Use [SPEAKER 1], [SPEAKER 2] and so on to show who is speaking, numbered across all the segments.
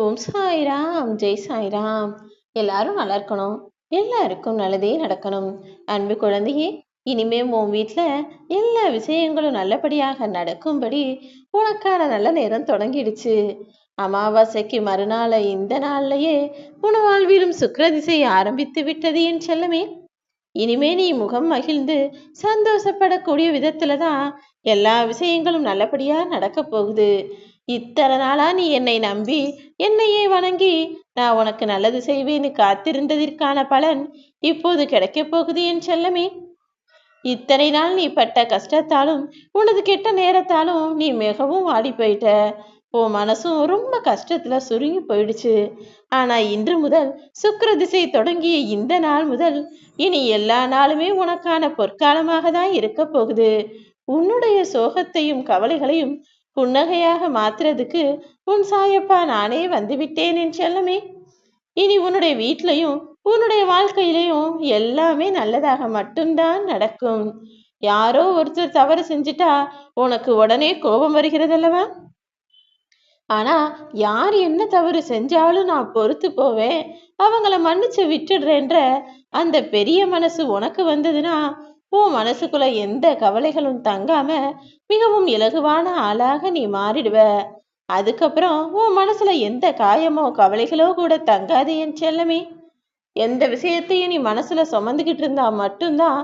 [SPEAKER 1] ஓம் சாய்ராம், ஜெய் சாய்ராம். எல்லாரும் நல்லா இருக்கணும். எல்லாருக்கும் நல்லதே நடக்கணும். அன்பு குழந்தையே, இனிமே உன் வீட்டுல எல்லா விஷயங்களும் நல்லபடியாக நடக்கும்படி உனக்கான நல்ல நேரம் தொடங்கிடுச்சு. அமாவாசைக்கு மறுநாள் இந்த நாள்லயே உன் வாழ்விலும் சுக்கிர திசை ஆரம்பித்து விட்டது என் செல்லமே. இனிமே நீ முகம் மகிழ்ந்து சந்தோஷப்படக்கூடிய விதத்துலதான் எல்லா விஷயங்களும் நல்லபடியா நடக்க போகுது. இத்தனை நாளா நீ என்னை நம்பி என்னையே வணங்கி நான் உனக்கு நல்லது செய்வேன்னு காத்திருந்ததற்கான பலன் இப்போது கிடைக்க போகுது என் செல்லமே. இத்தனை நாள் நீ பட்ட கஷ்டத்தாலும் உனது கெட்ட நேரத்தாலும் நீ மிகவும் வாடி போயிட்ட. உன் மனசும் ரொம்ப கஷ்டத்துல சுருங்கி போயிடுச்சு. ஆனா இன்று முதல் சுக்கிர திசை தொடங்கிய இந்த நாள் முதல் இனி எல்லா நாளுமே உனக்கான பொற்காலமாக தான் இருக்க போகுது. உன்னுடைய சோகத்தையும் கவலைகளையும் புன்னகையாக மாத்துறதுக்கு உன் சாயப்பா நானே வந்துவிட்டேன் என் செல்லமே. இனி உன்னுடைய வீட்லையும் உன்னுடைய வாழ்க்கையிலையும் எல்லாமே நல்லதாக மட்டும்தான் நடக்கும். யாரோ ஒருத்தர் தவறு செஞ்சுட்டா உனக்கு உடனே கோபம் வருகிறதல்லவா? ஆனா யார் என்ன தவறு செஞ்சாலும் நான் பொறுத்து போவேன், அவங்கள மன்னிச்சு விட்டுடுறேன்ற அந்த பெரிய மனசு உனக்கு வந்ததுன்னா உன் மனசுக்குள்ள எந்த கவலைகளும் தங்காம மிகவும் இலகுவான ஆளாக நீ மாறிடுவ. அதுக்கப்புறம் உன் மனசுல எந்த காயமோ கவலைகளோ கூட தங்காது என் செல்லமே. எந்த விஷயத்தையும் நீ மனசுல சுமந்துகிட்டு இருந்தா மட்டும்தான்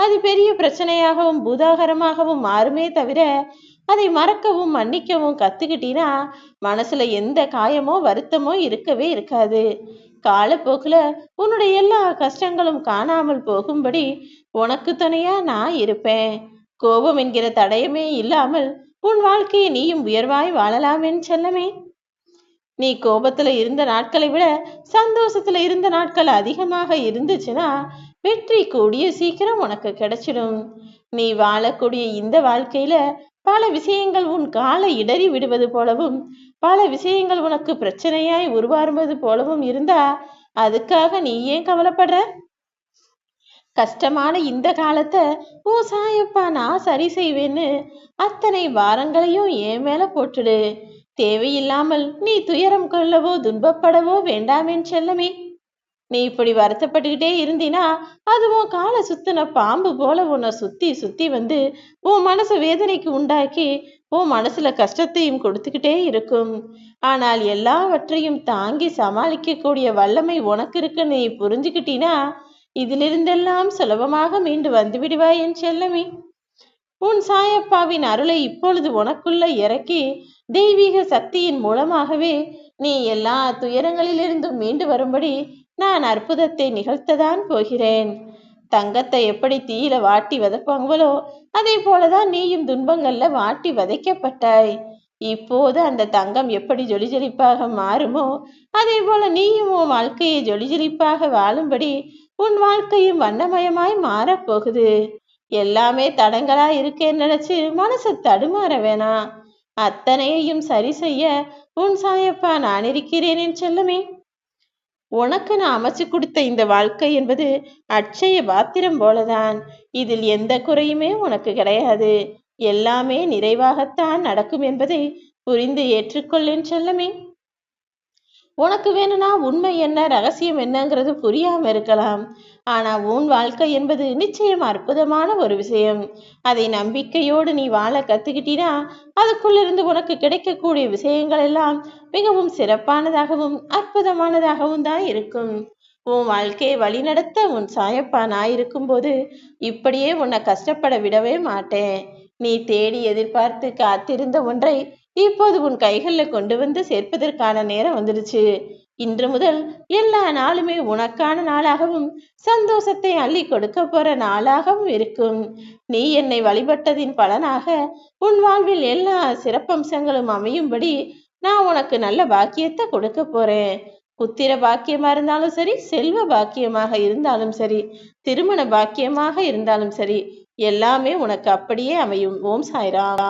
[SPEAKER 1] அது பெரிய பிரச்சனையாகவும் பூதாகரமாகவும் மாறுமே தவிர, அதை மறக்கவும் மன்னிக்கவும் கத்துக்கிட்டீனா மனசுல எந்த காயமோ வருத்தமோ இருக்கவே இருக்காது. காலப்போக்குல உன்னுடைய எல்லா கஷ்டங்களும் காணாமல் போகும்படி உனக்கு துணையா நான் இருப்பேன். கோபம் என்கிற தடயமே இல்லாமல் உன் வாழ்க்கையை நீயும் உயர்வாய் வாழலாமேன்னு செல்லமே. நீ கோபத்துல இருந்த நாட்களை விட சந்தோஷத்துல இருந்த நாட்கள் அதிகமாக இருந்துச்சுன்னா வெற்றி கூடிய சீக்கிரம் உனக்கு கிடைச்சிடும். நீ வாழக்கூடிய இந்த வாழ்க்கையில பல விஷயங்கள் உன் காலை இடறி விடுவது போலவும் பல விஷயங்கள் உனக்கு பிரச்சனையாய் உருவாறுவது போலவும் இருந்தா அதுக்காக நீ ஏன் கவலைப்படுற? கஷ்டமான இந்த காலத்தை ஓ சாயப்பா நான் சரி செய்வேன்னு அத்தனை வாரங்களையும் என் மேல போட்டுடு. தேவையில்லாமல் நீ துயரம் கொள்ளவோ துன்பப்படவோ வேண்டாமேன் செல்லமே. நீ இப்படி வருத்தப்பட்டுக்கிட்டே இருந்தினா அதுவும் காலை சுத்தின பாம்பு போல உன்னை சுத்தி சுத்தி வந்து உன் மனசு வேதனைக்கு உண்டாக்கி உன் மனசுல கஷ்டத்தையும் கொடுத்துக்கிட்டே இருக்கும். ஆனால் எல்லாவற்றையும் தாங்கி சமாளிக்க கூடிய வல்லமை உனக்கு இருக்குன்னு நீ புரிஞ்சுக்கிட்டீனா இதிலிருந்தெல்லாம் சுலபமாக மீண்டு வந்து விடுவாய் என் செல்லமே. உன் சாயப்பாவின் அருளை இப்பொழுது உனக்குள்ள இறக்கி தெய்வீக சக்தியின் மூலமாகவே நீ எல்லா துயரங்களிலிருந்தும் மீண்டு வரும்படி நான் அற்புதத்தை நிகழ்த்ததான் போகிறேன். தங்கத்தை எப்படி தீயில வாட்டி வதப்பாங்களோ அதே போலதான் நீயும் துன்பங்கள்ல வாட்டி வதைக்கப்பட்டாய். இப்போது அந்த தங்கம் எப்படி ஜொலிஜொலிப்பாக மாறுமோ அதே போல நீயும் உன் வாழ்க்கையை ஜொலிஜொலிப்பாக வாழும்படி உன் வாழ்க்கையும் வண்ணமயமாய் மாறப்போகுது. எல்லாமே தடங்களா இருக்கேன்னு நினைச்சு மனசு தடுமாற வேணாம். அத்தனையையும் சரி செய்ய உன் சாயப்பா நான் இருக்கிறேன் என் செல்லமே. உனக்கு நான் அமைச்சு கொடுத்த இந்த வாழ்க்கை என்பது அட்சய பாத்திரம் போலதான். இதில் எந்த குறையுமே உனக்கு கிடையாது. எல்லாமே நிறைவாகத்தான் நடக்கும் என்பதை புரிந்து ஏற்றுக்கொள்ளேன் செல்லமே. உனக்கு வேணும்னா உண்மை என்ன ரகசியம் என்னங்கிறது புரியாம இருக்கலாம். ஆனா உன் வாழ்க்கை என்பது நிச்சயம் அற்புதமான ஒரு விஷயம். அதை நம்பிக்கையோடு நீ வாழ கத்துக்கிட்டீனா அதுக்குள்ளிருந்து உனக்கு கிடைக்கக்கூடிய விஷயங்கள் எல்லாம் மிகவும் சிறப்பானதாகவும் அற்புதமானதாகவும் தான் இருக்கும். உன் வாழ்க்கையை வழிநடத்த உன் சாயப்பா நான் இருக்கும்போது இப்படியே உன்னை கஷ்டப்பட விடவே மாட்டேன். நீ தேடி எதிர்பார்த்து காத்திருந்த ஒன்றை இப்போது உன் கைகளில் கொண்டு வந்து சேர்ப்பதற்கான நேரம் வந்துடுச்சு. இன்று முதல் எல்லா நாளுமே உனக்கான நாளாகவும் சந்தோஷத்தை அள்ளி கொடுக்க போற நாளாகவும் இருக்கும். நீ என்னை வழிபட்டதின் பலனாக உன் வாழ்வில் எல்லா சிறப்பம்சங்களும் அமையும்படி நான் உனக்கு நல்ல பாக்கியத்தை கொடுக்க போறேன். புத்திர பாக்கியமா இருந்தாலும் சரி, செல்வ பாக்கியமாக இருந்தாலும் சரி, திருமண பாக்கியமாக இருந்தாலும் சரி, எல்லாமே உனக்கு அப்படியே அமையும். ஓம் சாய்ராம்.